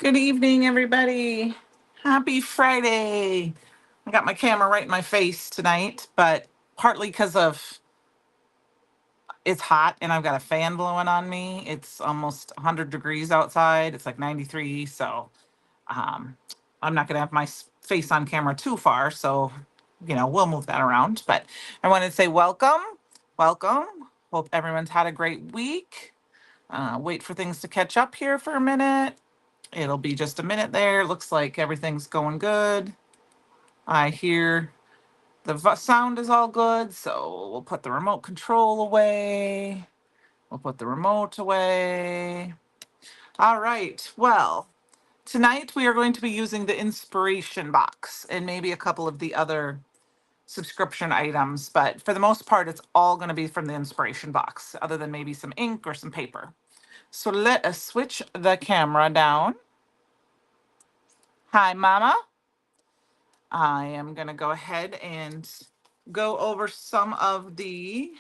Good evening, everybody. Happy Friday. I got my camera right in my face tonight, but partly because of it's hot and I've got a fan blowing on me. It's almost 100 degrees outside. It's like 93, so um, I'm not going to have my face on camera too far. So, we'll move that around. But I wanted to say welcome, welcome. Hope everyone's had a great week. Wait for things to catch up here for a minute. It'll be just a minute there. Looks like everything's going good. I hear the sound is all good, so we'll put the remote control away. We'll put the remote away. All right. Well, tonight we are going to be using the inspiration box and maybe a couple of the other subscription items, but for the most part, it's all going to be from the inspiration box, other than maybe some ink or some paper. So let us switch the camera down. Hi, Mama. I am going to go ahead and go over some of the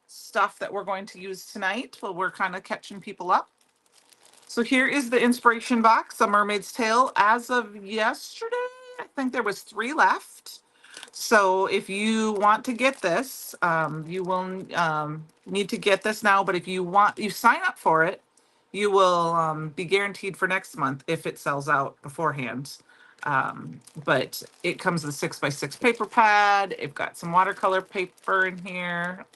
stuff that we're going to use tonight while we're kind of catching people up. So here is the inspiration box, A Mermaid's Tale. As of yesterday, I think there was 3 left. So if you want to get this, you will need to get this now. But if you sign up for it, you will be guaranteed for next month if it sells out beforehand. But it comes with a 6x6 paper pad. It's got some watercolor paper in here.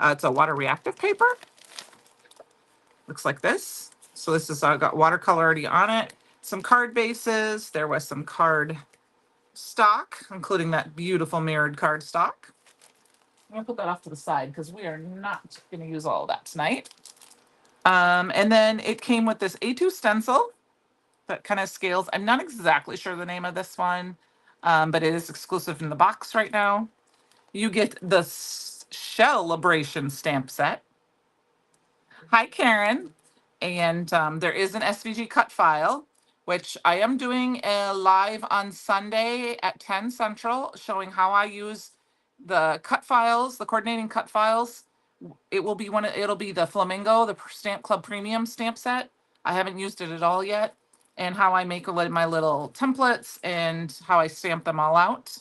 It's a water reactive paper. Looks like this. So this is got watercolor already on it. Some card bases. There was some card stock, including that beautiful mirrored card stock. I'm gonna put that off to the side because we are not gonna use all of that tonight. And then it came with this A2 stencil that kind of scales. I'm not exactly sure the name of this one, but it is exclusive in the box right now. You get the Shellabration stamp set. Hi, Karen. And there is an SVG cut file, which I am doing a live on Sunday at 10 Central, showing how I use the cut files, the coordinating cut files. It'll be the Flamingo, the Stamp Club Premium stamp set. I haven't used it at all yet. And how I make my little templates and how I stamp them all out.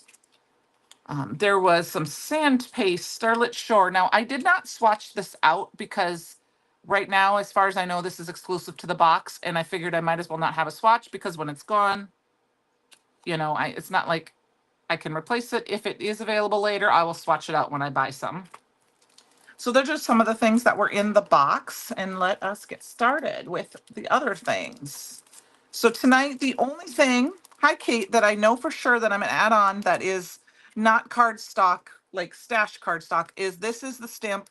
There was some sand paste, Starlit Shore. Now, I did not swatch this out because right now, as far as I know, this is exclusive to the box. And I figured I might as well not have a swatch because when it's gone, it's not like I can replace it. If it is available later, I will swatch it out when I buy some. So those are some of the things that were in the box. And let us get started with the other things. So tonight, the only thing, hi, Kate, that I know for sure that I'm going to add on that is not cardstock, like stash cardstock, is this is the stamp.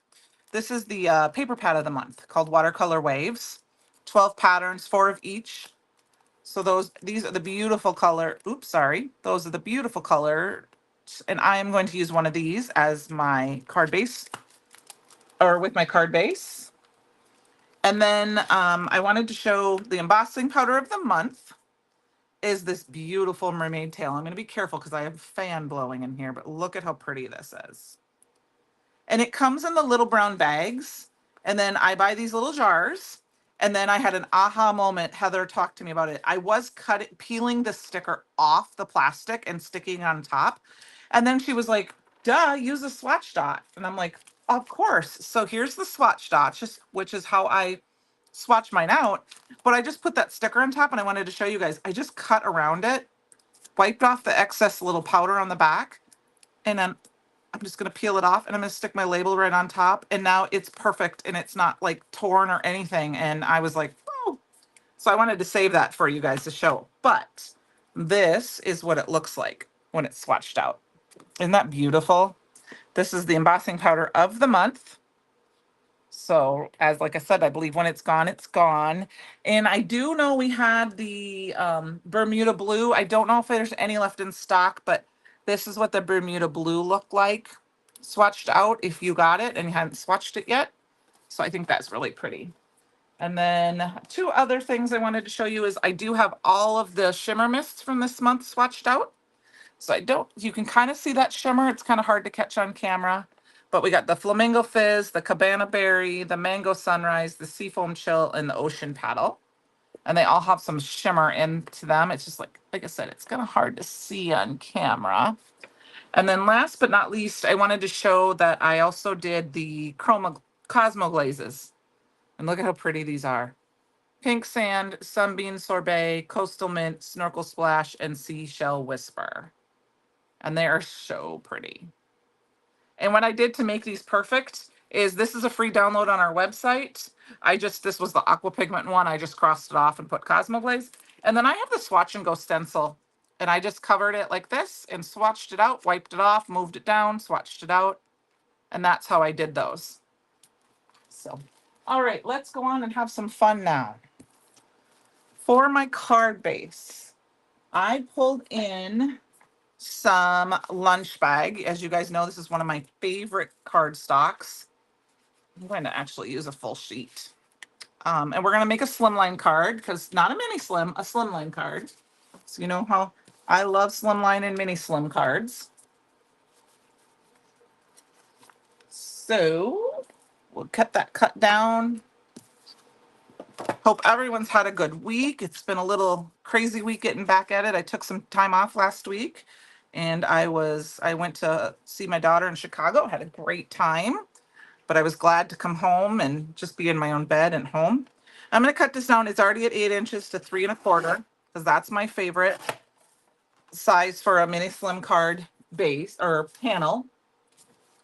This is the paper pad of the month called Watercolor Waves. 12 patterns, 4 of each. So these are the beautiful color. Oops, sorry. Those are the beautiful color. And I am going to use one of these as my card base, or with my card base. And then I wanted to show the embossing powder of the month is this beautiful mermaid tail. I'm going to be careful because I have a fan blowing in here, but look at how pretty this is. And it comes in the little brown bags. And then I buy these little jars. And then I had an aha moment. Heather talked to me about it. I was peeling the sticker off the plastic and sticking on top. And then she was like, duh, use a swatch dot. And I'm like, of course. So here's the swatch dot, which is how I swatch mine out. But I just put that sticker on top and I wanted to show you guys. I just cut around it, wiped off the excess little powder on the back, and then I'm just going to peel it off and I'm going to stick my label right on top. And now it's perfect and it's not like torn or anything. And I was like, oh, so I wanted to save that for you guys to show. But this is what it looks like when it's swatched out. Isn't that beautiful? This is the embossing powder of the month. So like I said, I believe when it's gone, it's gone. And I do know we had the Bermuda Blue. I don't know if there's any left in stock, but this is what the Bermuda Blue looked like swatched out if you got it and you hadn't swatched it yet. So I think that's really pretty. And then 2 other things I wanted to show you is I do have all of the shimmer mists from this month swatched out. So you can kind of see that shimmer. It's kind of hard to catch on camera. But we got the Flamingo Fizz, the Cabana Berry, the Mango Sunrise, the Seafoam Chill, and the Ocean Paddle. and they all have some shimmer into them. It's just like I said, it's kind of hard to see on camera. And then last but not least, I wanted to show that I also did the Cosmo glazes. And look at how pretty these are. Pink Sand, Sunbeam Sorbet, Coastal Mint, Snorkel Splash, and Seashell Whisper. And they are so pretty. And what I did to make these perfect is this is a free download on our website. This was the aqua pigment one. I just crossed it off and put Cosmo Glaze. And then I have the Swatch and Go stencil. And I just covered it like this and swatched it out, wiped it off, moved it down, swatched it out. And that's how I did those. So, all right, let's go on and have some fun now. For my card base, I pulled in some lunch bag. As you guys know, this is one of my favorite card stocks. I'm going to actually use a full sheet. And we're going to make a slimline card, because not a mini slim, a slimline card. So you know how I love slimline and mini slim cards. So we'll cut that cut down. Hope everyone's had a good week. It's been a little crazy week getting back at it. I took some time off last week, and I went to see my daughter in Chicago, had a great time, but I was glad to come home and just be in my own bed and home. I'm going to cut this down. It's already at 8 inches to 3 1/4, because that's my favorite size for a mini slim card base or panel.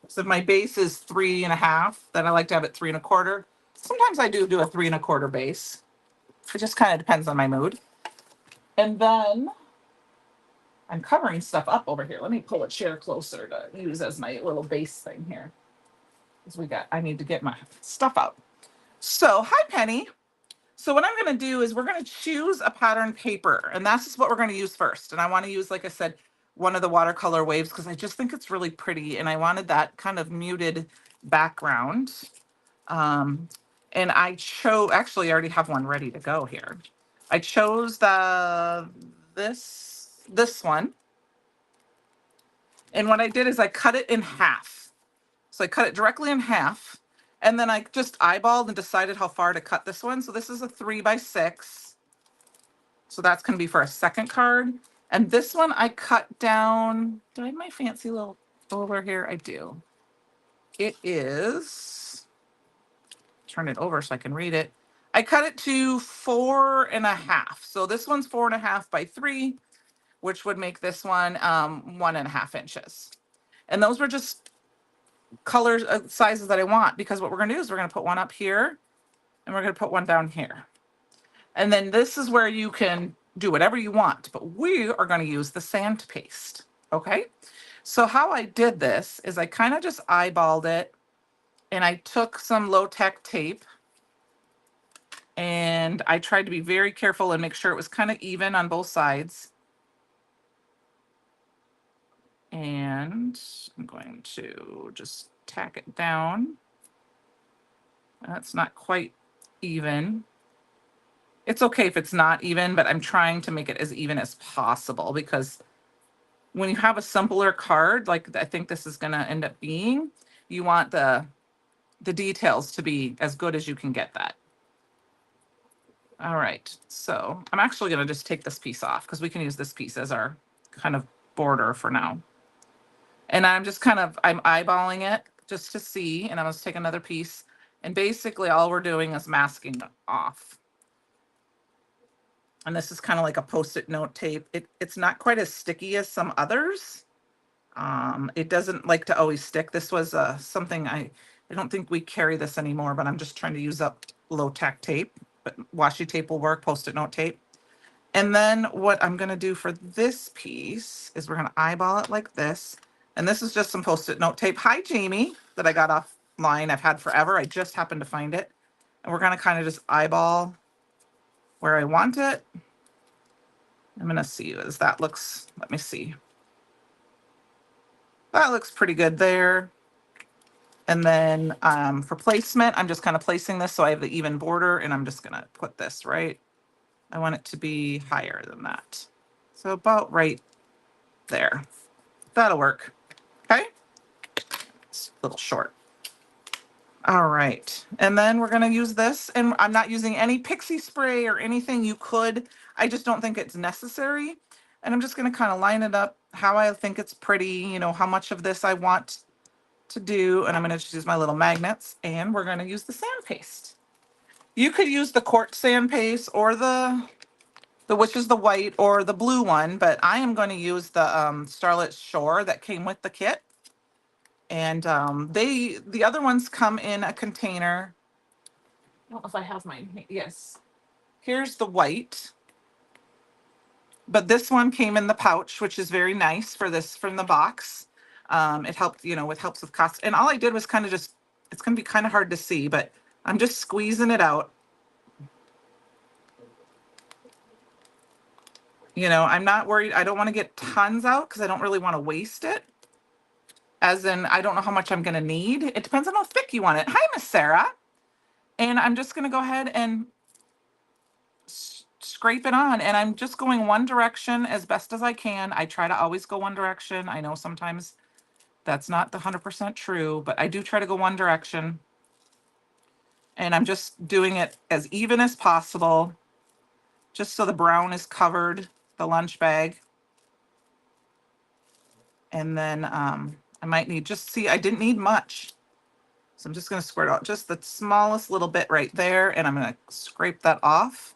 So my base is 3 1/2. Then I like to have it 3 1/4. Sometimes I do a 3 1/4 base. It just kind of depends on my mood. And then I'm covering stuff up over here. Let me pull a chair closer to use as my little base thing here. Because I need to get my stuff out. So, hi, Penny. So what I'm going to do is we're going to choose a pattern paper, and that's just what we're going to use first. And I want to use, like I said, one of the watercolor waves, because I just think it's really pretty, and I wanted that kind of muted background. And I actually I already have one ready to go here. I chose this one. And what I did is I cut it in half. So I cut it directly in half. And then I just eyeballed and decided how far to cut this one. So this is a 3 by 6. So that's going to be for a second card. And this one I cut down. Do I have my fancy little folder here? I do. It is, turn it over so I can read it. I cut it to 4 1/2. So this one's 4 1/2 by 3, which would make this one 1 1/2 inches. And those were just colors, sizes that I want, because what we're going to do is we're going to put one up here and we're going to put one down here. And then this is where you can do whatever you want, but we are going to use the sand paste. Okay. So how I did this is I kind of just eyeballed it, and I took some low-tech tape, and I tried to be very careful and make sure it was kind of even on both sides. And I'm going to just tack it down. That's not quite even. It's okay if it's not even, but I'm trying to make it as even as possible, because when you have a simpler card, like I think this is going to end up being, you want the details to be as good as you can get that. All right, so I'm actually going to just take this piece off, because we can use this piece as our kind of border for now. And I'm eyeballing it just to see, and I'm going to take another piece. And basically all we're doing is masking it off. And this is kind of like a Post-it note tape. It's not quite as sticky as some others. It doesn't like to always stick. This was something I don't think we carry this anymore, but I'm just trying to use up low-tack tape. But washi tape will work, Post-it note tape. And then what I'm going to do for this piece is we're going to eyeball it like this. And this is just some Post-it note tape. Hi, Jamie, that I got offline. I've had forever. I just happened to find it. And we're going to kind of just eyeball where I want it. I'm going to see as that looks. Let me see. That looks pretty good there. And then for placement, I'm just kind of placing this so I have the even border, and I'm just going to put this right. I want it to be higher than that. So about right there. That'll work. Okay. It's a little short. All right. And then we're going to use this, and I'm not using any pixie spray or anything. You could, I just don't think it's necessary. And I'm just going to kind of line it up how I think it's pretty, you know, how much of this I want to do. And I'm going to just use my little magnets, and we're going to use the sand paste. You could use the quartz sand paste or which is the white or the blue one, but I am going to use the Starlit Shore that came with the kit. And the other ones come in a container. I don't know if I have mine. Yes. Here's the white. But this one came in the pouch, which is very nice for this from the box. It helped, you know, it helps with cost. And all I did was kind of just, it's going to be kind of hard to see, but I'm just squeezing it out. You know, I'm not worried. I don't want to get tons out because I don't really want to waste it. As in, I don't know how much I'm going to need. It depends on how thick you want it. Hi, Miss Sarah. And I'm just going to go ahead and scrape it on. And I'm just going one direction as best as I can. I try to always go one direction. I know sometimes that's not the 100% true, but I do try to go one direction. And I'm just doing it as even as possible, just so the brown is covered, the lunch bag. And then I might need, just see, I didn't need much. So I'm just going to squirt out just the smallest little bit right there. And I'm going to scrape that off.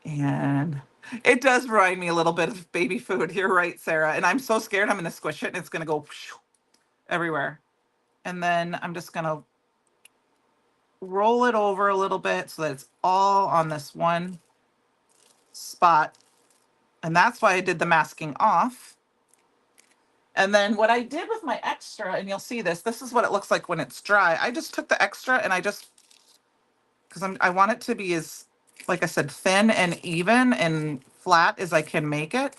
And it does remind me a little bit of baby food. You're right, Sarah. And I'm so scared I'm going to squish it and it's going to go everywhere. And then I'm just going to roll it over a little bit so that it's all on this one spot. And that's why I did the masking off. And then what I did with my extra, and you'll see this is what it looks like when it's dry. I just took the extra and I just, because I want it to be as, like I said, thin and even and flat as I can make it.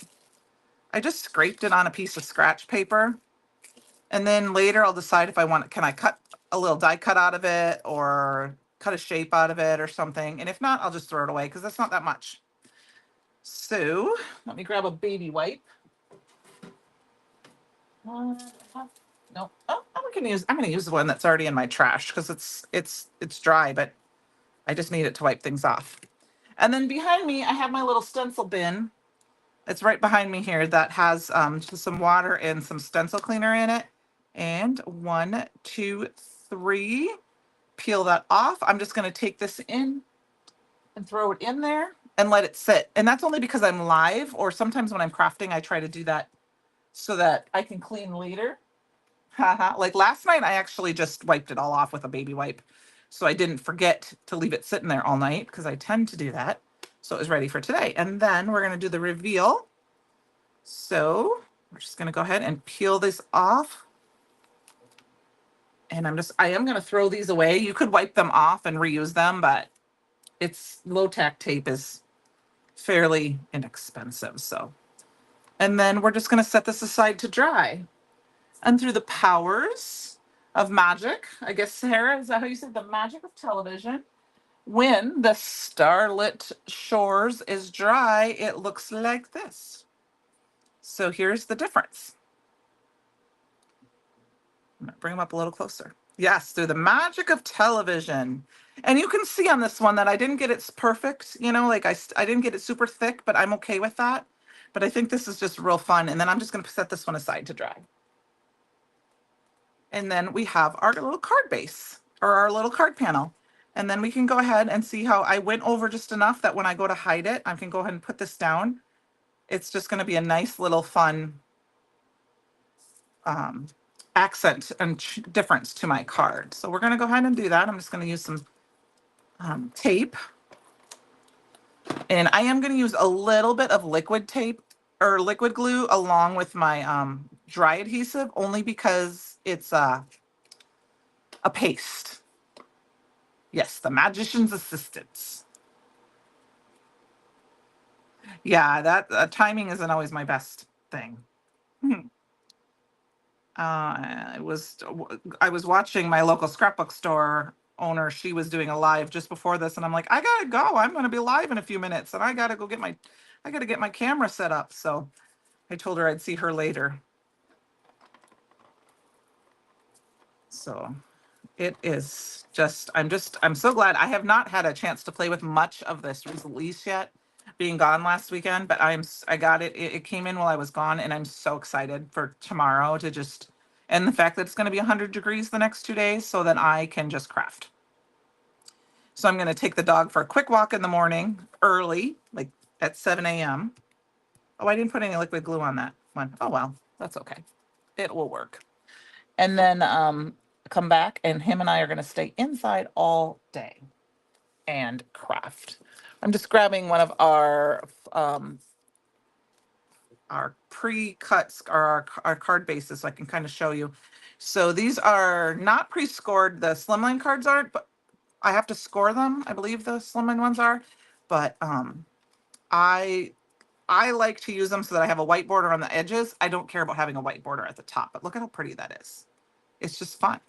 I just scraped it on a piece of scratch paper. And then later I'll decide if I want, can I cut a little die cut out of it or cut a shape out of it or something. And if not, I'll just throw it away because that's not that much. So let me grab a baby wipe. No. Oh, I'm going to use the one that's already in my trash because it's dry, but I just need it to wipe things off. And then behind me, I have my little stencil bin. It's right behind me here that has just some water and some stencil cleaner in it. And 1, 2, 3, peel that off. I'm just going to take this in and throw it in there and let it sit. And that's only because I'm live, or sometimes when I'm crafting, I try to do that so that I can clean later. Like last night, I actually just wiped it all off with a baby wipe. So I didn't forget to leave it sitting there all night because I tend to do that. So it was ready for today. And then we're going to do the reveal. So we're just going to go ahead and peel this off. And I am going to throw these away. You could wipe them off and reuse them, but it's low tack tape is fairly inexpensive. So, and then we're just going to set this aside to dry. And through the powers of magic, I guess, Sarah, is that how you said, the magic of television? When the starlit shores is dry, it looks like this. So here's the difference. I'm gonna bring them up a little closer. Yes, through the magic of television. And you can see on this one that I didn't get it perfect, you know, like I didn't get it super thick, but I'm okay with that. But I think this is just real fun. And then I'm just going to set this one aside to dry. And then we have our little card base or our little card panel. And then we can go ahead and see how I went over just enough that when I go to hide it, I can go ahead and put this down. It's just going to be a nice little fun accent and difference to my card. So we're going to go ahead and do that. I'm just going to use some tape. And I am going to use a little bit of liquid tape or liquid glue along with my dry adhesive, only because it's a paste. Yes, the magician's assistants. Yeah, that timing isn't always my best thing. I was watching my local scrapbook store owner. She was doing a live just before this, and I'm like, I gotta go. I'm gonna be live in a few minutes, and I gotta get my camera set up. So I told her I'd see her later. So It is just, I'm so glad. I have not had a chance to play with much of this release yet, being gone last weekend, but I got it. It came in while I was gone, and I'm so excited for tomorrow to just, and the fact that it's going to be 100 degrees the next 2 days so that I can just craft. So I'm going to take the dog for a quick walk in the morning early, like at 7 a.m. Oh, I didn't put any liquid glue on that one. Oh, well, that's okay. It will work. And then come back, and him and I are going to stay inside all day and craft. I'm just grabbing one of our pre-cuts or our card bases so I can kind of show you. So these are not pre-scored. The slimline cards aren't, but I have to score them. I believe the slimline ones are, but I like to use them so that I have a white border on the edges. I don't care about having a white border at the top, but look at how pretty that is. It's just fun.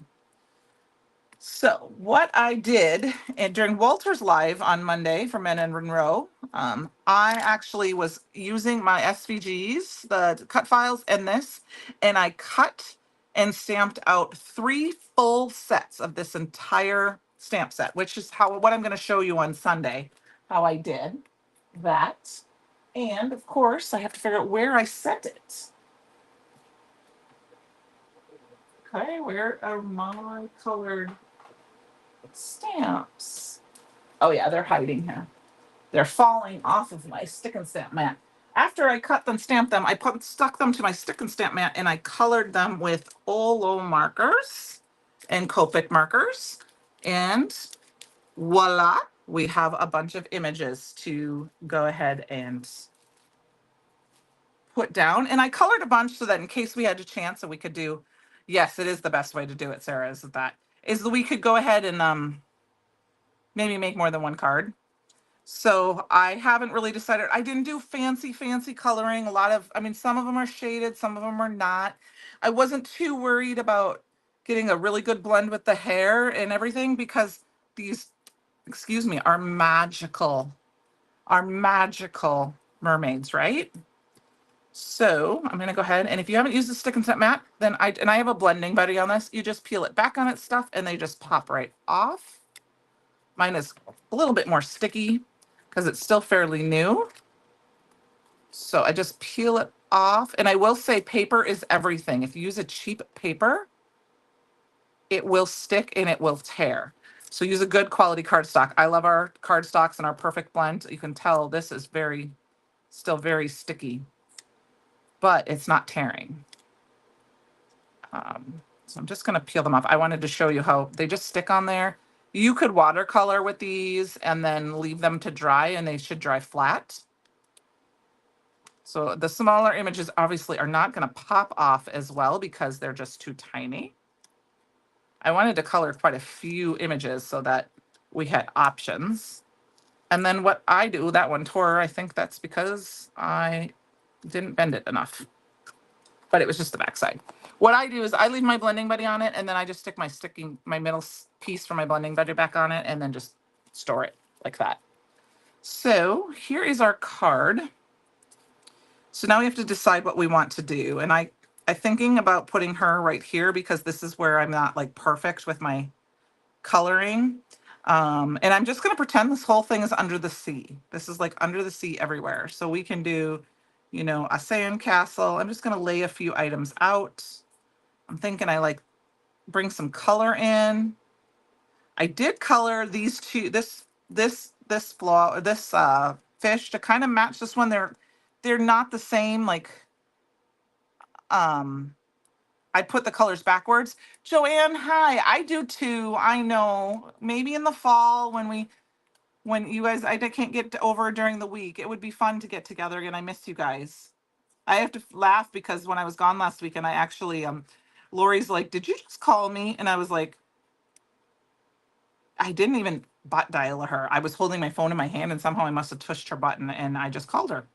So what I did and during Walter's live on Monday for Men and Monroe, I actually was using my SVGs, the cut files, and this, and I cut and stamped out 3 full sets of this entire stamp set, which is what I'm going to show you on Sunday, how I did that. And of course, I have to figure out where I set it. Okay, where are my colored stamps? Oh yeah, they're hiding here. They're falling off of my stick and stamp mat. After I cut them, stamped them, I stuck them to my stick and stamp mat, and I colored them with Olo markers and Copic markers. And voila, we have a bunch of images to go ahead and put down. And I colored a bunch so that in case we had a chance and we could do, yes, it is the best way to do it, Sarah, is that we could go ahead and maybe make more than one card. So I haven't really decided. I didn't do fancy coloring. Some of them are shaded, some of them are not. I wasn't too worried about getting a really good blend with the hair and everything because these, excuse me, are magical mermaids, right? So I'm going to go ahead, and if you haven't used the stick and set mat, then I have a blending buddy on this. You just peel it back on its stuff and they just pop right off. Mine is a little bit more sticky because it's still fairly new. So I just peel it off. And I will say paper is everything. If you use a cheap paper, it will stick and it will tear. So use a good quality cardstock. I love our cardstocks and our perfect blend. You can tell this is still very sticky, but it's not tearing. So I'm just going to peel them off. I wanted to show you how they just stick on there. You could watercolor with these and then leave them to dry, and they should dry flat. So the smaller images obviously are not going to pop off as well because they're just too tiny. I wanted to color quite a few images so that we had options. And then what I do, that one tore, I think that's because I didn't bend it enough. But it was just the backside. What I do is I leave my blending buddy on it, and then I just stick my middle piece for my blending buddy back on it, and then just store it like that. So here is our card. So now we have to decide what we want to do. And I'm thinking about putting her right here because this is where I'm not like perfect with my coloring. And I'm just going to pretend this whole thing is under the sea. This is like under the sea everywhere. So we can do, a sand castle. I'm just going to lay a few items out. I'm thinking I like bring some color in. I did color these two, this fish to kind of match this one. They're not the same. Like, I put the colors backwards. Joanne, hi. I do too. I know. Maybe in the fall when you guys, I can't get over during the week. It would be fun to get together again. I miss you guys. I have to laugh because when I was gone last weekend, I actually, Lori's like, did you just call me? And I was like, I didn't even butt dial her. I was holding my phone in my hand and somehow I must have pushed her button and I just called her.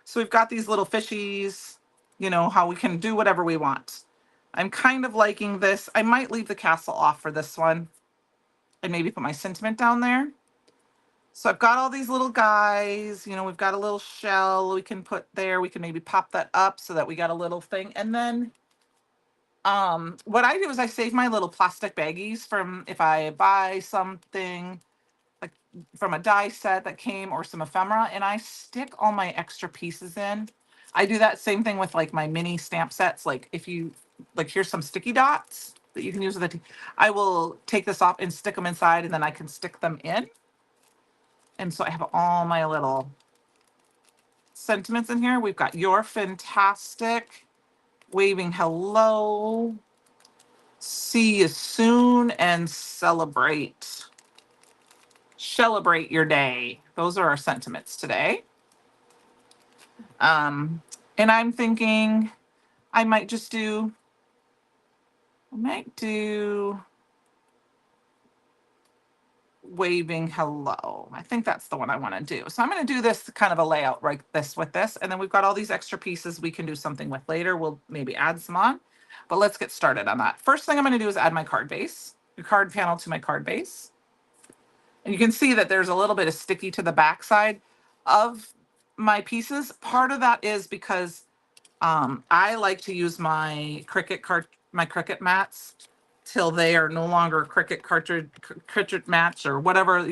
So we've got these little fishies, how we can do whatever we want. I'm kind of liking this. I might leave the castle off for this one and maybe put my sentiment down there. So I've got all these little guys, we've got a little shell we can put there. We can maybe pop that up so that we got a little thing. And then What I do is I save my little plastic baggies from if I buy something like from a die set that came or some ephemera, and I stick all my extra pieces in. I do that same thing with like my mini stamp sets. Like if you like, here's some sticky dots that you can use with it. I will take this off and stick them inside, and then I can stick them in. And so I have all my little sentiments in here. We've got "You're fantastic," "Waving hello," "See you soon," and "Celebrate." Celebrate your day. Those are our sentiments today. Um, and I'm thinking I might just do, I might do "Waving hello." I think that's the one I want to do. So I'm going to do this kind of a layout like this with this. And then we've got all these extra pieces we can do something with later. We'll maybe add some on, but let's get started on that. First thing I'm going to do is add my card base, the card panel to my card base. And you can see that there's a little bit of sticky to the back side of my pieces. Part of that is because I like to use my Cricut mats till they are no longer Cricut mats or whatever,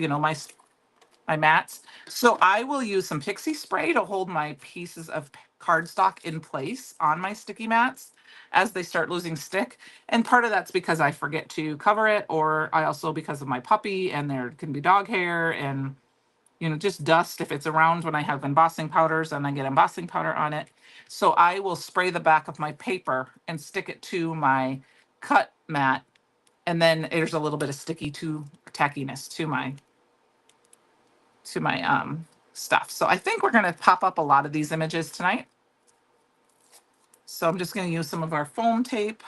my mats. So I will use some pixie spray to hold my pieces of cardstock in place on my sticky mats as they start losing stick. And part of that's because I forget to cover it, or I also, because of my puppy, and there can be dog hair and just dust if it's around when I have embossing powders and I get embossing powder on it. So I will spray the back of my paper and stick it to my cut mat. And then there's a little bit of sticky to tackiness to my stuff. So I think we're going to pop up a lot of these images tonight. So I'm just going to use some of our foam tape.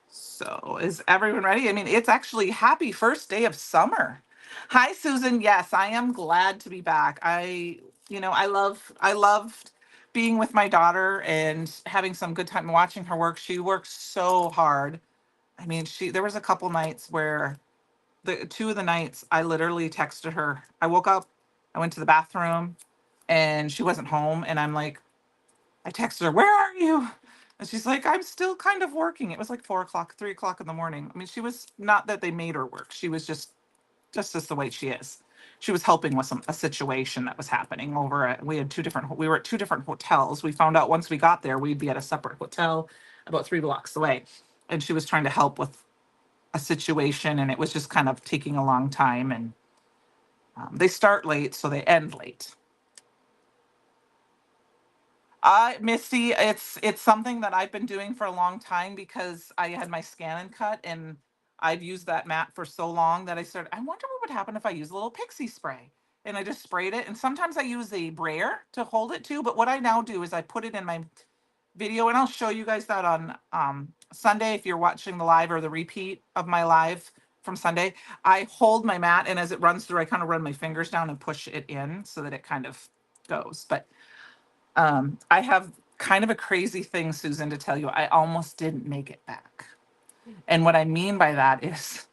So is everyone ready? I mean, it's actually happy first day of summer. Hi, Susan. Yes, I am glad to be back. I loved being with my daughter and having some good time watching her work. She works so hard. I mean, there was a couple nights where the two of the nights I literally texted her. I woke up, I went to the bathroom, and she wasn't home. And I texted her, "Where are you?" And she's like, "I'm still kind of working." It was like 4 o'clock, 3 o'clock in the morning. I mean, she was not that they made her work. She was just as the way she is. She was helping with a situation that was happening over at, we were at two different hotels. We found out once we got there, we'd be at a separate hotel about 3 blocks away. And she was trying to help with a situation, and it was just kind of taking a long time. And they start late, so they end late. Missy, it's something that I've been doing for a long time because I had my scan and cut, and I've used that mat for so long that I wonder what would happen if I use a little pixie spray. And I just sprayed it. And sometimes I use a brayer to hold it too. But what I now do is I put it in my video, and I'll show you guys that on Sunday if you're watching the live or the repeat of my live from Sunday. I hold my mat, and as it runs through, I kind of run my fingers down and push it in so that it kind of goes. But I have kind of a crazy thing, Susan, to tell you. I almost didn't make it back. And what I mean by that is,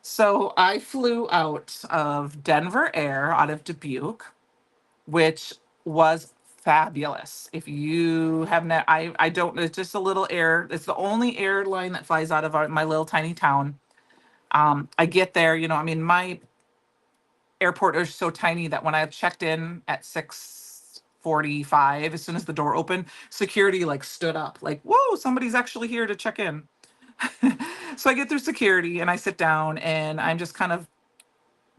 so I flew out of Denver Air, out of Dubuque, which was fabulous. If you have not, I don't, it's just a little air. It's the only airline that flies out of my little tiny town. I get there, I mean, my airport is so tiny that when I checked in at 6:45, as soon as the door opened, security like stood up, like, "Whoa, somebody's actually here to check in." So I get through security and I sit down, and I'm just kind of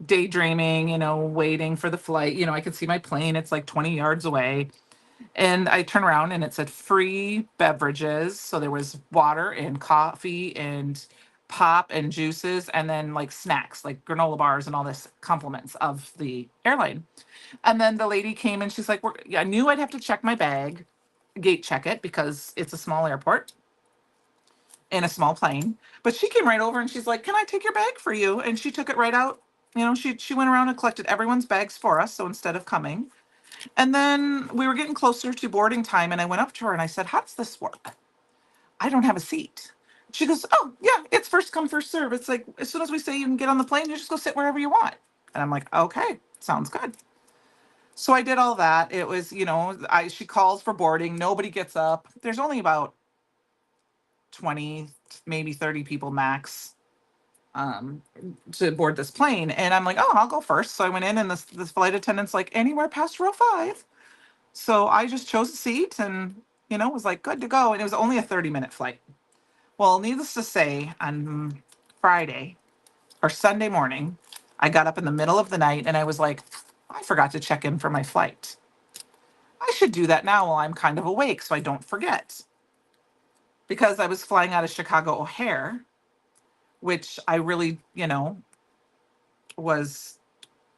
daydreaming, waiting for the flight. I could see my plane, it's like 20 yards away. And I turn around and it said free beverages. So there was water and coffee and pop and juices, and then like snacks, like granola bars and all this compliments of the airline. And then the lady came and she's like, yeah, I knew I'd have to check my bag, gate check it, because it's a small airport in a small plane. But she came right over and she's like, "Can I take your bag for you?" And she took it right out. She went around and collected everyone's bags for us. So instead of coming, and then we were getting closer to boarding time, and I went up to her and I said, "How does this work? I don't have a seat." She goes, "Oh, yeah, it's first come, first serve. It's like as soon as we say you can get on the plane, you just go sit wherever you want." And I'm like, "Okay, sounds good." So I did all that. It was, she calls for boarding. Nobody gets up. There's only about 20, maybe 30 people max, um, to board this plane. And I'm like, oh, I'll go first. So I went in, and this flight attendant's like, anywhere past row 5. So I just chose a seat and, was like, good to go. And it was only a 30-minute flight. Well, needless to say, on Friday or Sunday morning, I got up in the middle of the night and I was like, I forgot to check in for my flight. I should do that now while I'm kind of awake so I don't forget. Because I was flying out of Chicago O'Hare, which I really, was,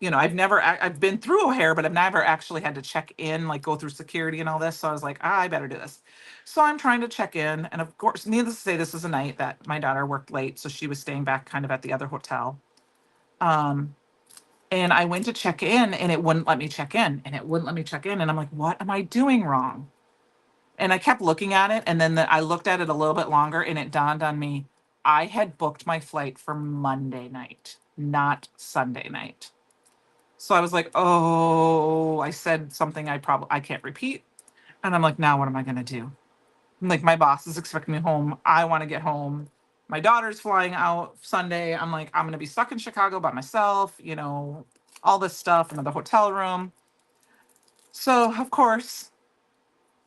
I've been through O'Hare, but I've never actually had to check in, like go through security and all this. So I was like, I better do this. So I'm trying to check in. And of course, needless to say, this is a night that my daughter worked late. So she was staying back kind of at the other hotel. Um, and I went to check in and it wouldn't let me check in and it wouldn't let me check in. And I'm like, what am I doing wrong? And I kept looking at it. And then I looked at it a little bit longer and it dawned on me, I had booked my flight for Monday night, not Sunday night. So I was like, oh, I said something I can't repeat. And I'm like, now what am I going to do? I'm like, my boss is expecting me home. I want to get home. My daughter's flying out Sunday. I'm like, I'm going to be stuck in Chicago by myself, all this stuff, another hotel room. So, of course,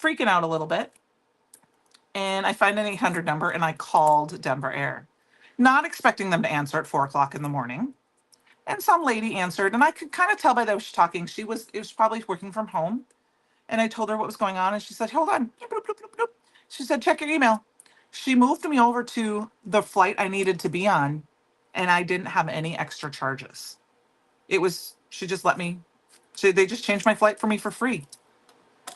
freaking out a little bit. And I find an 800 number and I called Denver Air, not expecting them to answer at 4 o'clock in the morning. And some lady answered, and I could kind of tell by the way she was talking, it was probably working from home. And I told her what was going on, and she said, hold on. Bloop, bloop, bloop, bloop. She said, check your email. She moved me over to the flight I needed to be on, and I didn't have any extra charges. She just they just changed my flight for me for free.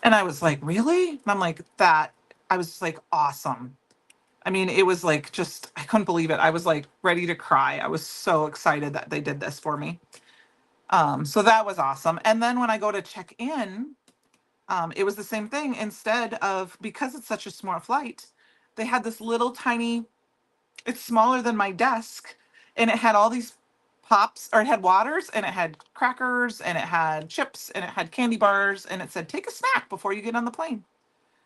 And I was like, really? And I'm like, I was like, awesome. I mean, it was like, I couldn't believe it. I was like ready to cry. I was so excited that they did this for me. So that was awesome. And then when I go to check in, it was the same thing. Instead of, because it's such a small flight, they had this little tiny, it's smaller than my desk, and it had all these pops, or it had waters, and it had crackers, and it had chips, and it had candy bars, and it said, take a snack before you get on the plane.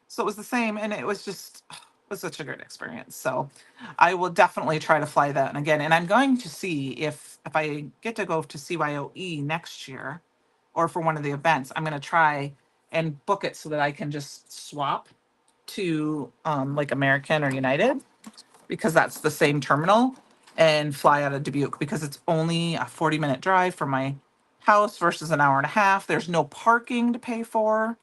So it was the same, and it was just, it was such a great experience. So I will definitely try to fly that again. And I'm going to see if I get to go to CYOE next year, or for one of the events, I'm going to try and book it so that I can just swap to like American or United, because that's the same terminal, and fly out of Dubuque, because it's only a 40-minute drive from my house versus an hour and a half. There's no parking to pay for.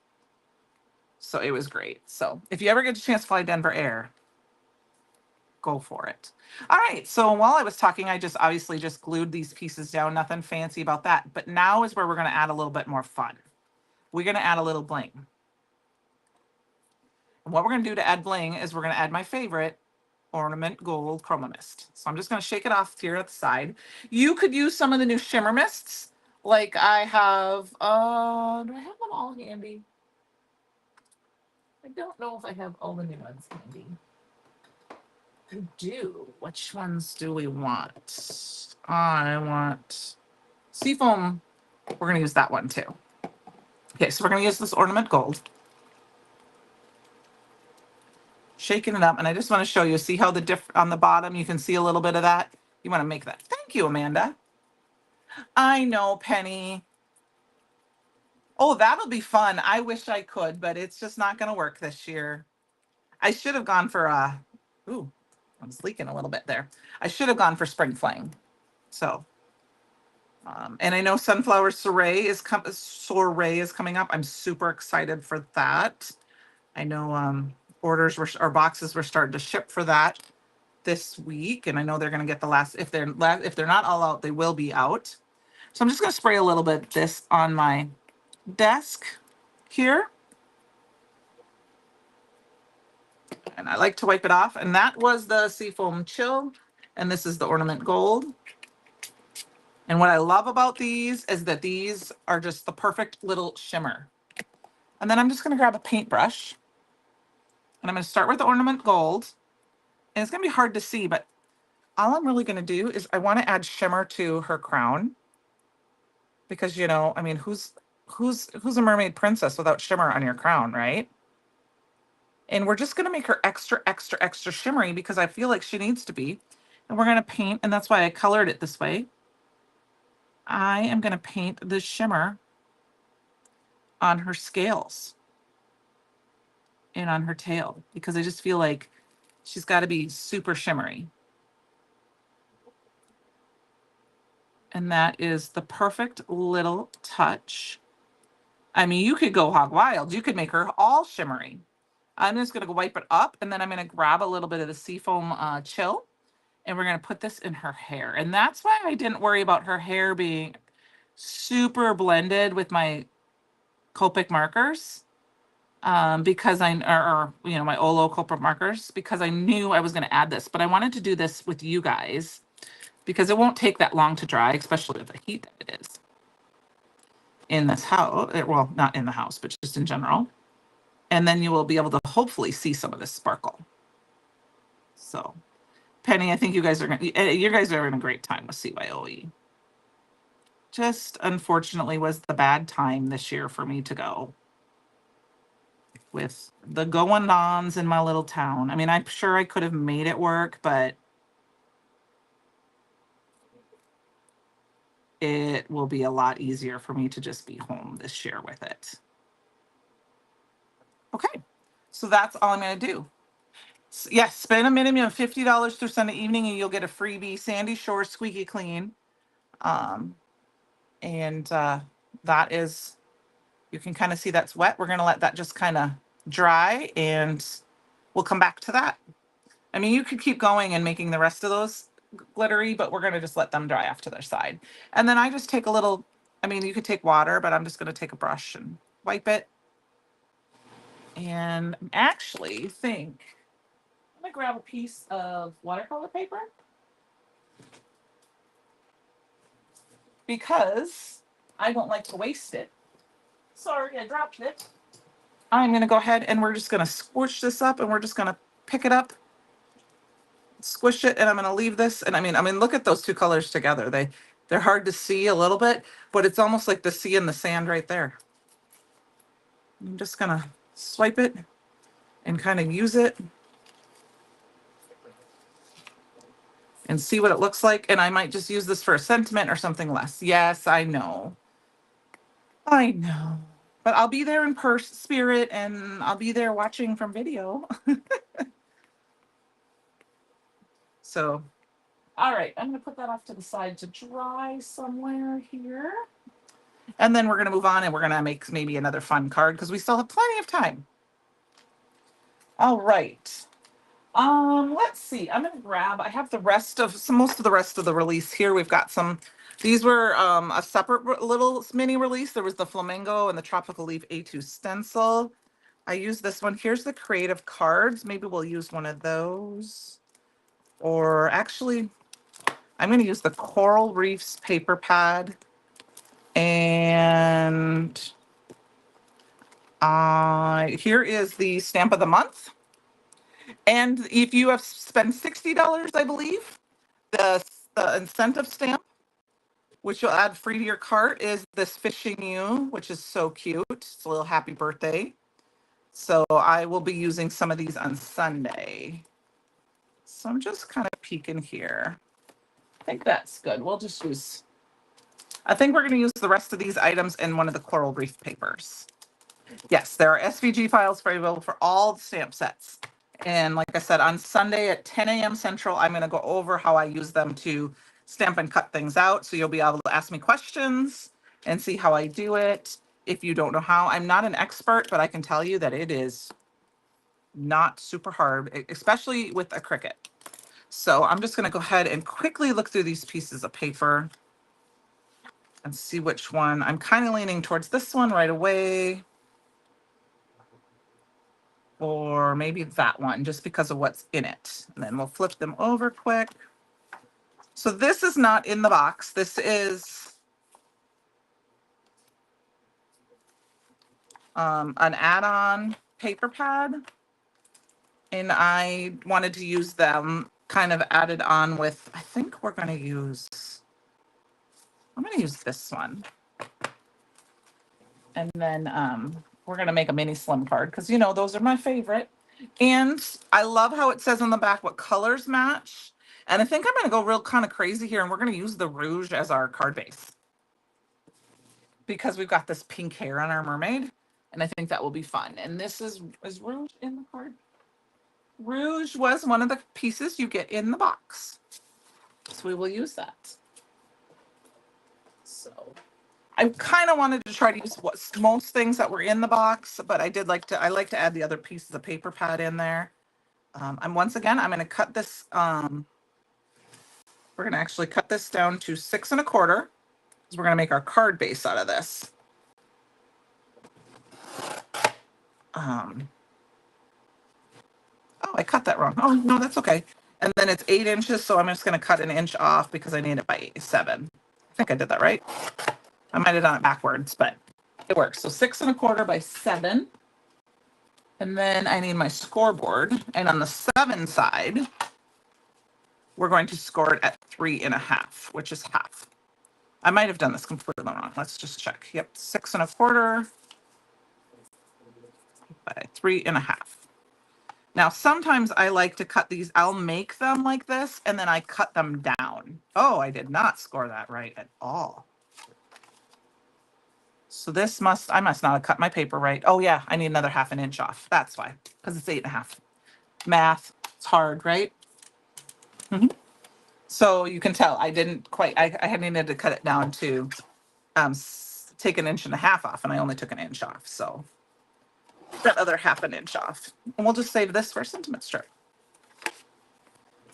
So it was great. So if you ever get a chance to fly Denver Air, go for it. All right. So while I was talking, I just obviously just glued these pieces down. Nothing fancy about that. But now is where we're going to add a little bit more fun. We're going to add a little bling. And what we're going to do to add bling is we're going to add my favorite ornament gold chroma mist. So I'm just going to shake it off here at the side. You could use some of the new shimmer mists. Like I have, do I have them all handy? I don't know if I have all the new ones handy. I do. Which ones do we want? I want seafoam. We're going to use that one too. Okay, so we're going to use this ornament gold. Shaking it up, and I just want to show you, see how on the bottom, you can see a little bit of that. You want to make that. Thank you, Amanda. I know, Penny. Oh, that'll be fun. I wish I could, but it's just not going to work this year. I should have gone for ooh, I was leaking a little bit there. I should have gone for spring fling. So, and I know sunflower soiree is coming up. I'm super excited for that. I know boxes were starting to ship for that this week, and I know they're going to get the last. If they're not all out, they will be out. So I'm just going to spray a little bit of this on my desk here. And I like to wipe it off. And that was the Seafoam Chill. And this is the Ornament Gold. And what I love about these is that these are just the perfect little shimmer. And then I'm just going to grab a paintbrush. And I'm going to start with the Ornament Gold. And it's going to be hard to see, but all I'm really going to do is I want to add shimmer to her crown. Because, I mean, who's a mermaid princess without shimmer on your crown, right? And we're just going to make her extra, extra, extra shimmery because I feel like she needs to be. And we're going to paint, and that's why I colored it this way. I am going to paint the shimmer on her scales and on her tail because I just feel like she's got to be super shimmery. And that is the perfect little touch. I mean, you could go hog wild. You could make her all shimmery. I'm just going to wipe it up, and then I'm going to grab a little bit of the Seafoam Chill, and we're going to put this in her hair. And that's why I didn't worry about her hair being super blended with my Copic markers, because my Olo Copic markers, because I knew I was going to add this. But I wanted to do this with you guys because it won't take that long to dry, especially with the heat that it is in this house. Well, not in the house, but just in general. And then you will be able to hopefully see some of this sparkle. So, Penny, I think you guys are having a great time with CYOE. Just unfortunately was the bad time this year for me to go with the going-ons in my little town. I mean, I'm sure I could have made it work, but it will be a lot easier for me to just be home this year with it. Okay, so that's all I'm going to do. Yes, spend a minimum of $50 through Sunday evening and you'll get a freebie Sandy Shore Squeaky Clean. And that is, you can kind of see that's wet. We're going to let that just kind of dry and we'll come back to that. I mean, you could keep going and making the rest of those glittery, but we're going to just let them dry off to their side. And then I just take a little, I mean, you could take water, but I'm just going to take a brush and wipe it. And actually think, I'm going to grab a piece of watercolor paper because I don't like to waste it. Sorry, I dropped it. I'm going to go ahead and we're just going to squish this up and we're just going to pick it up, squish it, and I'm going to leave this. And I mean, look at those two colors together. They're hard to see a little bit, but it's almost like the sea and the sand right there. I'm just going to swipe it and kind of use it and see what it looks like. And I might just use this for a sentiment or something less. Yes, I know. I know. But I'll be there in spirit and I'll be there watching from video. So, all right, I'm going to put that off to the side to dry somewhere here. And then we're going to move on and we're going to make maybe another fun card because we still have plenty of time. All right. Let's see. I'm going to grab, I have most of the rest of the release here. We've got some, these were a separate little mini release. There was the Flamingo and the Tropical Leaf A2 stencil. I use this one. Here's the creative cards. Maybe we'll use one of those. Or actually, I'm going to use the Coral Reefs paper pad. And here is the stamp of the month. And if you have spent $60, I believe, the incentive stamp, which you'll add free to your cart, is this Fishing You, which is so cute. It's a little happy birthday. So I will be using some of these on Sunday. So I'm just kind of peeking here. I think that's good. We'll just use, I think we're going to use the rest of these items in one of the Coral Reef papers. Yes, there are SVG files available for all the stamp sets. And like I said, on Sunday at 10 a.m. Central, I'm going to go over how I use them to stamp and cut things out. So you'll be able to ask me questions and see how I do it. If you don't know how, I'm not an expert, but I can tell you that it is not super hard, especially with a Cricut. So I'm just going to go ahead and quickly look through these pieces of paper and see which one. I'm kind of leaning towards this one right away. Or maybe that one, just because of what's in it. And then we'll flip them over quick. So this is not in the box. This is an add-on paper pad. And I wanted to use them kind of added on with, I think I'm going to use this one. And then we're going to make a mini slim card because, those are my favorite. And I love how it says on the back what colors match. And I think I'm going to go real kind of crazy here, and we're going to use the rouge as our card base because we've got this pink hair on our mermaid, and I think that will be fun. And this is rouge in the card? Rouge was one of the pieces you get in the box, so we will use that. So I kind of wanted to try to use most things that were in the box, but I like to add the other pieces of paper pad in there. And once again, I'm going to cut this. We're going to actually cut this down to 6 1/4 because we're going to make our card base out of this. Oh, I cut that wrong. Oh, no, that's okay. And then it's 8 inches, so I'm just going to cut an inch off because I need it by 7. I think I did that right. I might have done it backwards, but it works. So 6 1/4 by 7. And then I need my scoreboard. And on the 7 side, we're going to score it at 3 1/2, which is half. I might have done this completely wrong. Let's just check. Yep, 6 1/4 by 3 1/2. Now, sometimes I like to cut these. I'll make them like this, and then I cut them down. Oh, I did not score that right at all. So I must not have cut my paper right. Oh yeah, I need another 1/2 inch off. That's why, because it's 8 1/2. Math, it's hard, right? So you can tell I didn't quite, I had needed to cut it down to take 1.5 inches off, and I only took 1 inch off. So that other 1/2 inch off. And we'll just save this for a sentiment strip.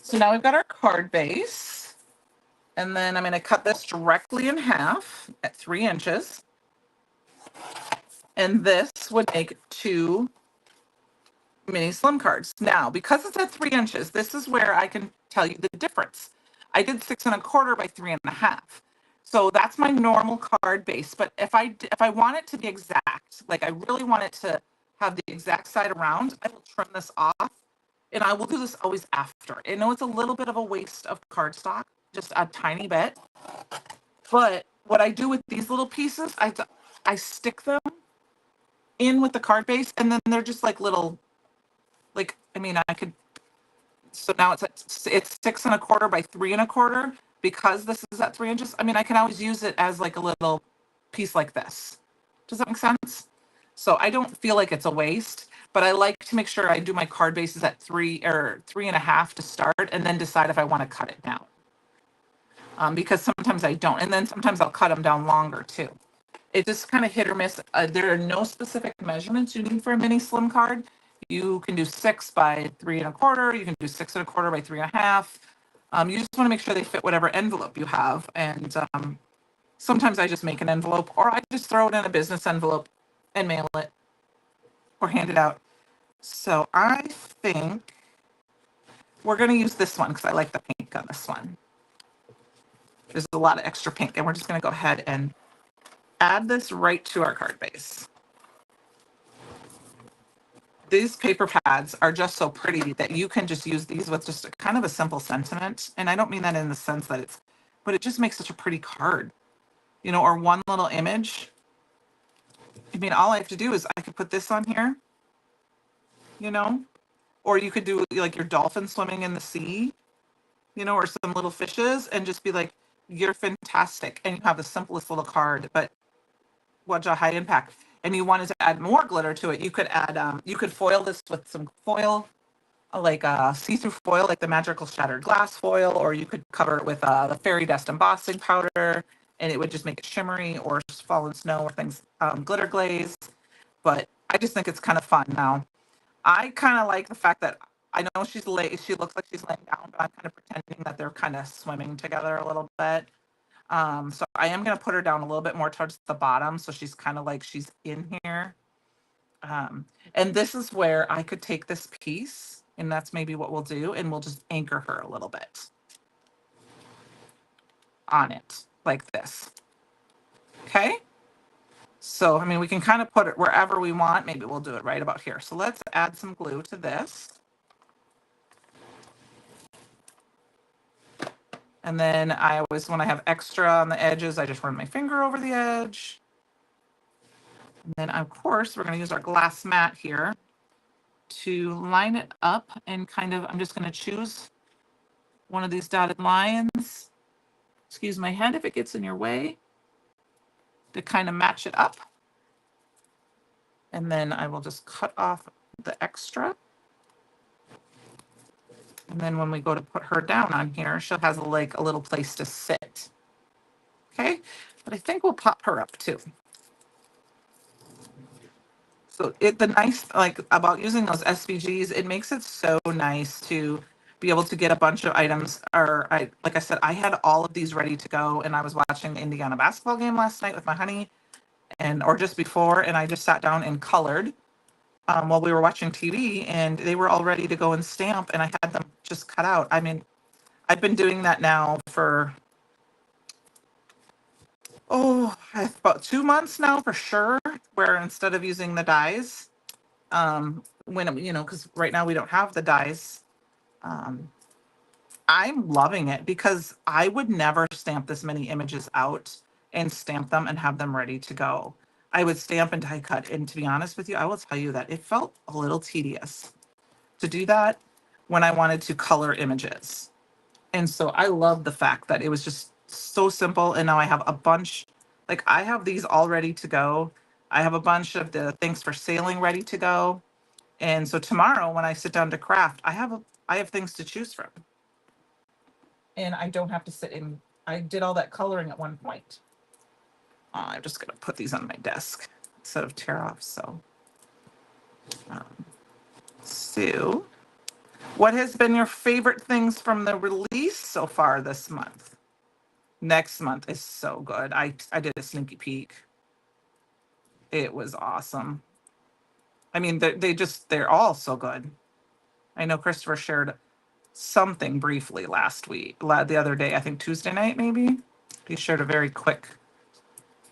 So now we've got our card base. And then I'm going to cut this directly in half at 3 inches. And this would make 2 mini slim cards. Now, because it's at 3 inches, this is where I can tell you the difference. I did 6 1/4 by 3 1/2. So that's my normal card base. But if I want it to be exact, like I really want it to have the exact side around, I will trim this off, and I will do this always after. I know it's a little bit of a waste of cardstock, just a tiny bit. But what I do with these little pieces, I stick them in with the card base, and then they're just like little, like, I mean, I could, so now it's 6 1/4 by 3 1/4 because this is at 3 inches. I mean, I can always use it as like a little piece like this. Does that make sense? So I don't feel like it's a waste, but I like to make sure I do my card bases at 3 or 3 1/2 to start, and then decide if I want to cut it down. Because sometimes I don't, and then sometimes I'll cut them down longer too. It just kind of hit or miss. There are no specific measurements you need for a mini slim card. You can do 6 by 3 1/4. You can do 6 1/4 by 3 1/2. You just want to make sure they fit whatever envelope you have. And sometimes I just make an envelope, or I just throw it in a business envelope and mail it or hand it out. So I think we're going to use this one because I like the pink on this one. There's a lot of extra pink, and we're just going to go ahead and add this right to our card base. These paper pads are just so pretty that you can just use these with just kind of a simple sentiment. And I don't mean that in the sense that but it just makes such a pretty card, or one little image. I mean, all I have to do is I could put this on here, or you could do like your dolphin swimming in the sea, or some little fishes, and just be like, you're fantastic. And you have the simplest little card, but what a high impact. And you wanted to add more glitter to it, you could add, you could foil this with some foil, like see-through foil, like the magical shattered glass foil, or you could cover it with the fairy dust embossing powder, and it would just make it shimmery, or fallen snow, or things, glitter glaze. But I just think it's kind of fun. Now, I kind of like the fact that I know she looks like she's laying down, but I'm kind of pretending that they're kind of swimming together a little bit. So I am going to put her down a little bit more towards the bottom, so she's kind of like she's in here. And this is where I could take this piece, and that's maybe what we'll do, and we'll just anchor her a little bit on it, like this. Okay? So, I mean, we can kind of put it wherever we want. Maybe we'll do it right about here. So let's add some glue to this. And then I always, when I have extra on the edges, I just run my finger over the edge. And then, of course, we're going to use our glass mat here. to line it up and kind of, I'm just going to choose one of these dotted lines. Excuse my head if it gets in your way, to kind of match it up. And then I will just cut off the extra. And then when we go to put her down on here, she'll have like a little place to sit. Okay, but I think we'll pop her up too. So the nice like about using those SVGs, it makes it so nice to be able to get a bunch of items. Or like I said, I had all of these ready to go, and I was watching the Indiana basketball game last night with my honey, or just before, and I just sat down and colored while we were watching TV, and they were all ready to go and stamp, and I had them just cut out. I mean, I've been doing that now for about 2 months now for sure, where instead of using the dies, when, because right now we don't have the dies, um, I'm loving it because I would never stamp this many images out and stamp them and have them ready to go. I would stamp and die cut. And to be honest with you, I will tell you that it felt a little tedious to do that when I wanted to color images. And so I love the fact that it was just so simple. And now I have a bunch, like I have these all ready to go. I have a bunch of the things for sailing ready to go. And so tomorrow when I sit down to craft, I have things to choose from. And I don't have to sit in. I did all that coloring at one point. I'm just going to put these on my desk instead of tear off. So, Sue, what has been your favorite things from the release so far this month? Next month is so good. I did a sneaky peek. It was awesome. I mean, they're all so good. I know Christopher shared something briefly the other day, I think Tuesday night, maybe. He shared a very quick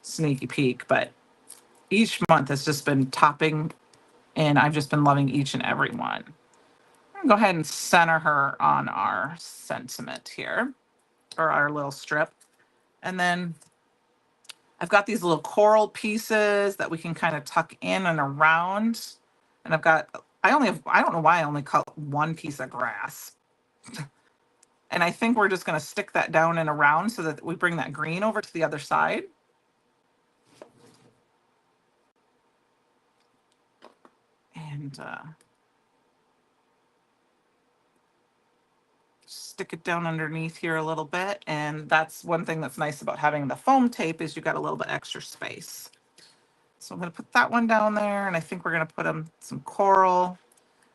sneaky peek, but each month has just been topping, and I've just been loving each and every one. I'm gonna go ahead and center her on our sentiment here, or our little strip. And then I've got these little coral pieces that we can kind of tuck in and around. And I don't know why I only cut one piece of grass. And I think we're just going to stick that down and around so that we bring that green over to the other side. And stick it down underneath here a little bit. And that's one thing that's nice about having the foam tape is you got a little bit extra space. So I'm going to put that one down there, and I think we're going to put some coral.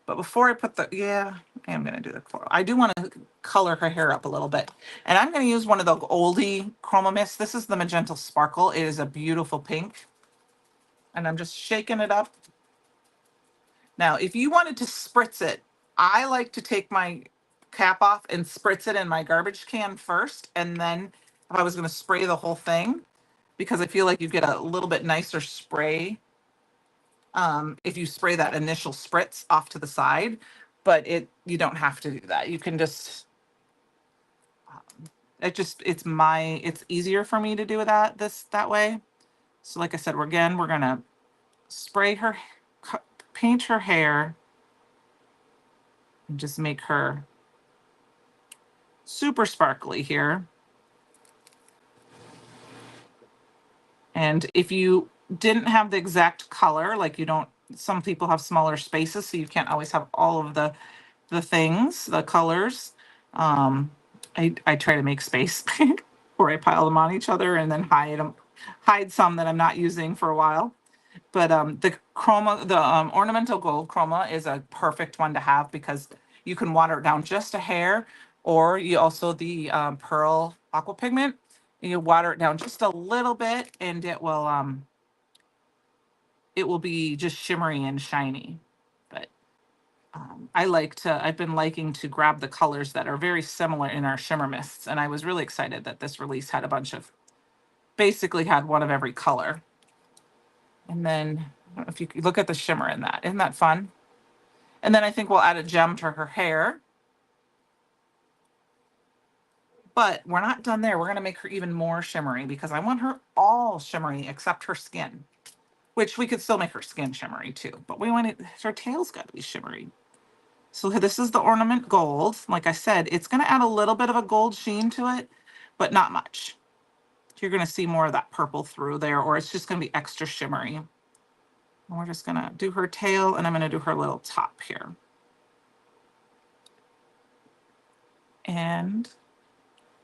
But before I put I am going to do the coral. I do want to color her hair up a little bit. And I'm going to use one of the oldie Chroma Mist. This is the Magenta Sparkle. It is a beautiful pink. And I'm just shaking it up. Now, if you wanted to spritz it, I like to take my cap off and spritz it in my garbage can first. And then if I was going to spray the whole thing, because I feel like you get a little bit nicer spray if you spray that initial spritz off to the side, but you don't have to do that. You can just, it's easier for me to do that way. So like I said, we're gonna spray her, paint her hair, and just make her super sparkly here. And if you didn't have the exact color, like some people have smaller spaces, so you can't always have all of the colors. I try to make space where I pile them on each other and then hide some that I'm not using for a while. But the ornamental gold chroma is a perfect one to have because you can water it down just a hair, or you also the pearl aqua pigment. You water it down just a little bit, and it will be just shimmery and shiny. But I've been liking to grab the colors that are very similar in our shimmer mists. And I was really excited that this release had basically had one of every color. And then I don't know if you could look at the shimmer in that. Isn't that fun? And then I think we'll add a gem to her hair. But we're not done there. We're going to make her even more shimmery because I want her all shimmery except her skin. which we could still make her skin shimmery too, but we want it, her tail's got to be shimmery. So this is the ornament gold. Like I said, it's going to add a little bit of a gold sheen to it, but not much. You're going to see more of that purple through there, or it's just going to be extra shimmery. And we're just going to do her tail, and I'm going to do her little top here. And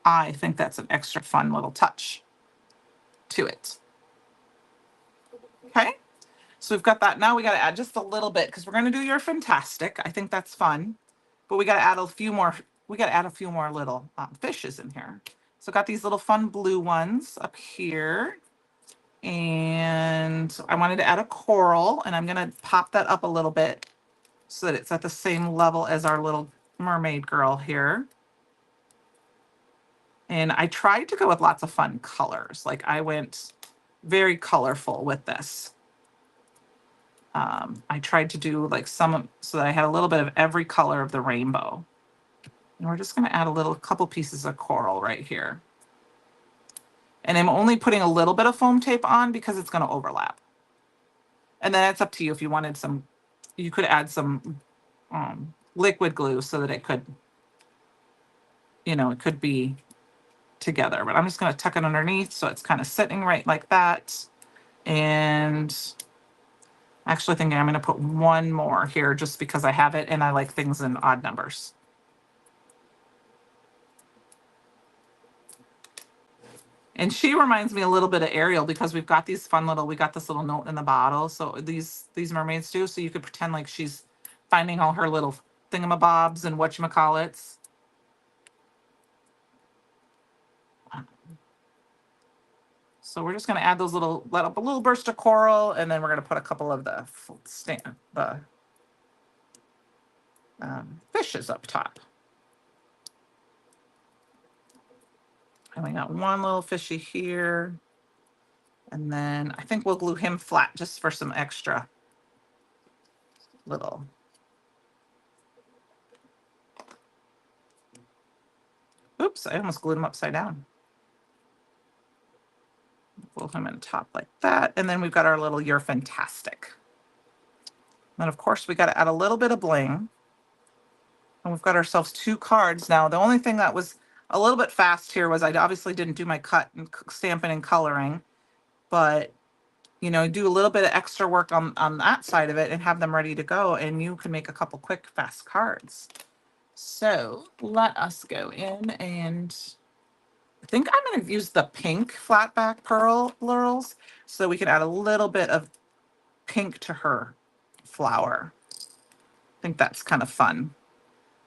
I think that's an extra fun little touch to it. Okay, so we've got that. Now we got to add just a little bit because we're going to do your fantastic. I think that's fun, but we got to add a few more. We got to add a few more little fishes in here. So got these little fun blue ones up here. And I wanted to add a coral, and I'm going to pop that up a little bit so that it's at the same level as our little mermaid girl here. And I tried to go with lots of fun colors. Like I went very colorful with this. I tried to do like some, so that I had a little bit of every color of the rainbow. And we're just going to add a couple pieces of coral right here. And I'm only putting a little bit of foam tape on because it's going to overlap. And then it's up to you if you wanted some, you could add some liquid glue so that it could, it could be together. But I'm just going to tuck it underneath so it's kind of sitting right like that. And actually thinking I'm going to put one more here just because I have it and I like things in odd numbers. And she reminds me a little bit of Ariel because we've got these fun little, we got this little note in the bottle. So these mermaids do. So you could pretend like she's finding all her little thingamabobs and whatchamacallits. So we're just going to add those let up a little burst of coral, and then we're going to put a couple of the fishes up top. And we got one little fishy here. And then I think we'll glue him flat just for some extra little. Oops, I almost glued him upside down. Glue him in top like that. And then we've got our little You're Fantastic. And then of course we got to add a little bit of bling. And we've got ourselves 2 cards. Now, the only thing that was a little bit fast here was I obviously didn't do my cut and stamping and coloring, but do a little bit of extra work on that side of it and have them ready to go. And you can make a couple quick, fast cards. So let us go in, and I think I'm going to use the pink flat back pearls so we can add a little bit of pink to her flower. I think that's kind of fun.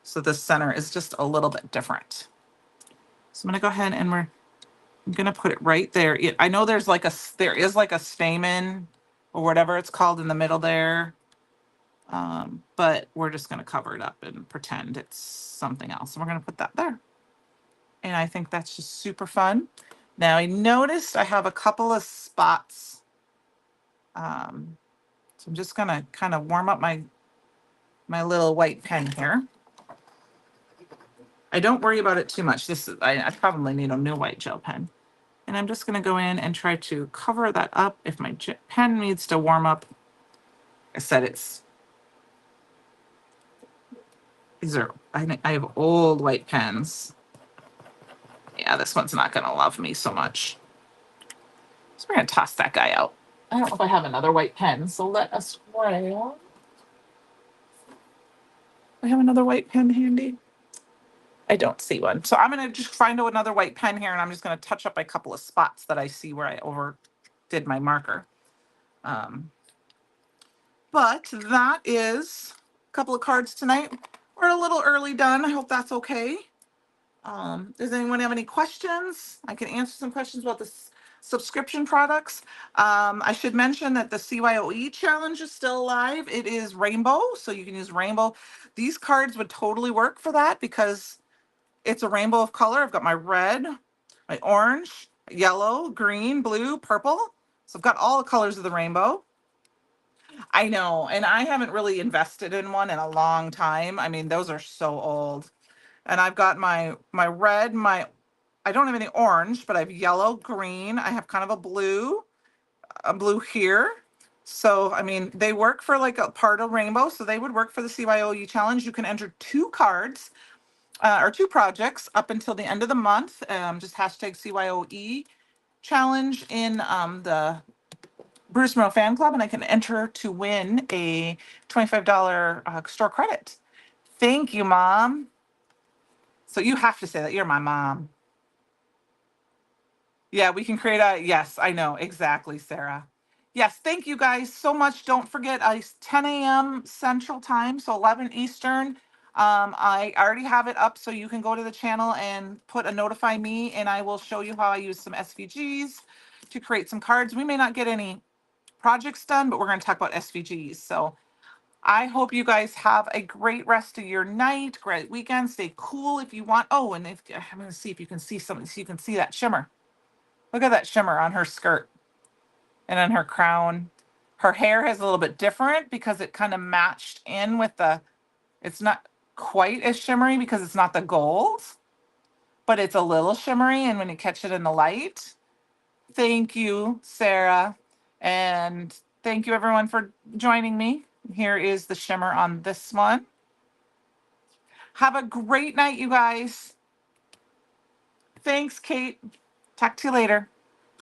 So the center is just a little bit different. So I'm going to go ahead and I'm going to put it right there. I know there is like a stamen or whatever it's called in the middle there. But we're just going to cover it up and pretend it's something else. And we're going to put that there. And I think that's just super fun. Now I noticed I have a couple of spots. So I'm just going to kind of warm up my little white pen here. I don't worry about it too much. I probably need a new white gel pen. And I'm just going to go in and try to cover that up. If my pen needs to warm up, I said I have old white pens. Yeah, this one's not going to love me so much. So we're going to toss that guy out. I don't know if I have another white pen, so let us grab. I have another white pen handy. I don't see one. So I'm going to just find another white pen here, and I'm just going to touch up a couple of spots that I see where I overdid my marker. But that is a couple of cards tonight. We're a little early done. I hope that's okay. Does anyone have any questions? I can answer some questions about the subscription products. I should mention that the CYOE challenge is still alive. It is rainbow, so you can use rainbow. These cards would totally work for that because it's a rainbow of color. I've got my red, my orange, yellow, green, blue, purple. So I've got all the colors of the rainbow. I know, and I haven't really invested in one in a long time. I mean, those are so old. And I've got my red, I don't have any orange, but I have yellow, green. I have kind of a blue here. So, I mean, they work for like a part of rainbow. So they would work for the CYOE challenge. You can enter 2 cards or 2 projects up until the end of the month. Just hashtag CYOE challenge in the Bruce Monroe fan club, and I can enter to win a $25 store credit. Thank you, Mom. So you have to say that you're my mom. Yeah, we can create a, yes, I know, exactly, Sarah. Yes, thank you guys so much. Don't forget, it's 10 a.m. Central Time, so 11 Eastern. I already have it up, so you can go to the channel and put a notify me, and I will show you how I use some SVGs to create some cards. We may not get any projects done, but we're going to talk about SVGs. So I hope you guys have a great rest of your night, great weekend. Stay cool if you want. Oh, and if I'm going to see if you can see something, so you can see that shimmer. Look at that shimmer on her skirt and on her crown. Her hair is a little bit different because it kind of matched in with it's not quite as shimmery because it's not the gold, but it's a little shimmery. And when you catch it in the light, thank you, Sarah. And thank you everyone for joining me. Here is the shimmer on this one. Have a great night, you guys. Thanks, Kate. Talk to you later.